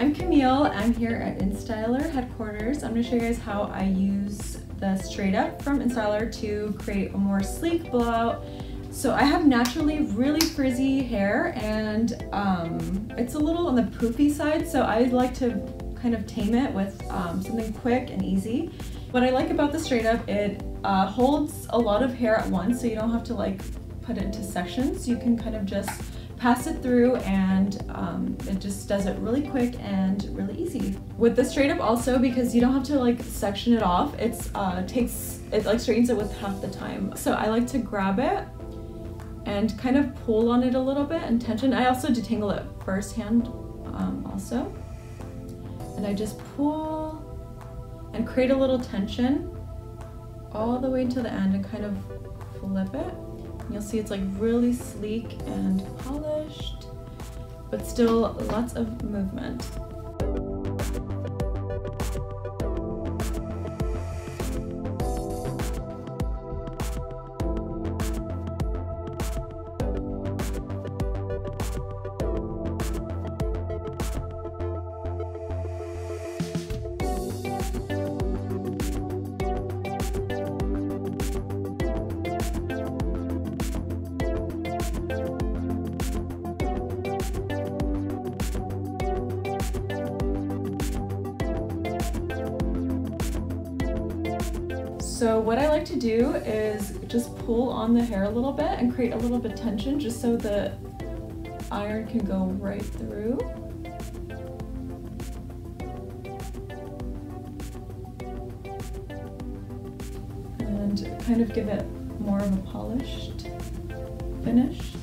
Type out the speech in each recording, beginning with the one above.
I'm Camille. I'm here at InStyler headquarters. I'm going to show you guys how I use the straight up from InStyler to create a more sleek blowout. So I have naturally really frizzy hair, and it's a little on the poofy side, so I like to kind of tame it with something quick and easy. What I like about the straight up, it holds a lot of hair at once, so you don't have to like put it into sections. You can kind of just pass it through, and it just does it really quick and really easy. With the straight up also, because you don't have to like section it off, it like straightens it with half the time. So I like to grab it and kind of pull on it a little bit and tension. I also detangle it firsthand also. And I just pull and create a little tension all the way to the end and kind of flip it. You'll see it's like really sleek and polished, but still lots of movement. So what I like to do is just pull on the hair a little bit and create a little bit of tension just so the iron can go right through. And kind of give it more of a polished finish.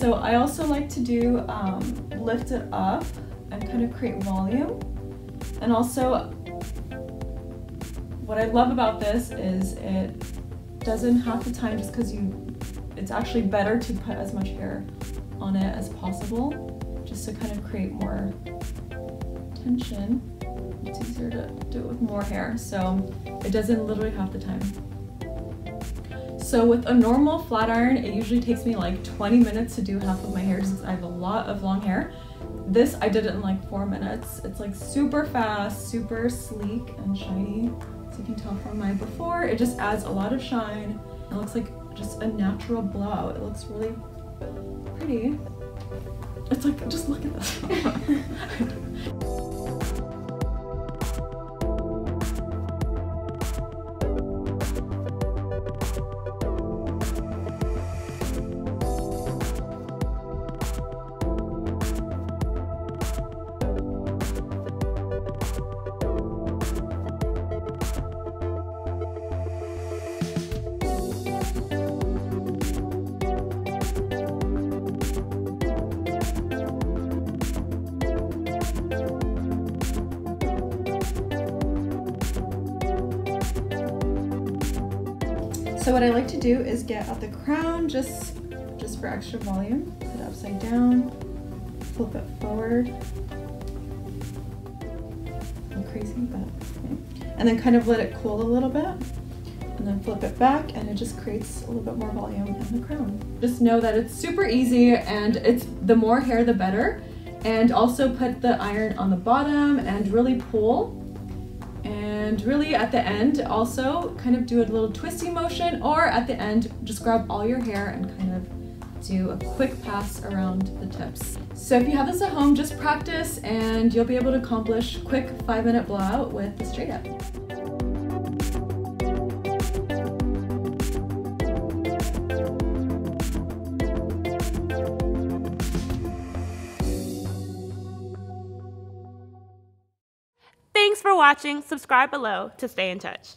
So I also like to do lift it up and kind of create volume. And also what I love about this is it doesn't have the time, just because it's actually better to put as much hair on it as possible, just to kind of create more tension. It's easier to do it with more hair, so it doesn't literally have the time. So with a normal flat iron, it usually takes me like 20 minutes to do half of my hair since I have a lot of long hair. This, I did it in like 4 minutes. It's like super fast, super sleek and shiny. So you can tell from my before, it just adds a lot of shine. It looks like just a natural blowout. It looks really pretty. It's like, just look at this. So what I like to do is get at the crown just for extra volume. Put it upside down, flip it forward. I'm crazy, but okay. And then kind of let it cool a little bit, and then flip it back, and it just creates a little bit more volume in the crown. Just know that it's super easy, and it's the more hair the better. And also put the iron on the bottom and really pull. And really at the end also kind of do a little twisty motion, or at the end just grab all your hair and kind of do a quick pass around the tips. So if you have this at home, just practice and you'll be able to accomplish quick 5-minute blowout with the straight up. Thanks for watching. Subscribe below to stay in touch.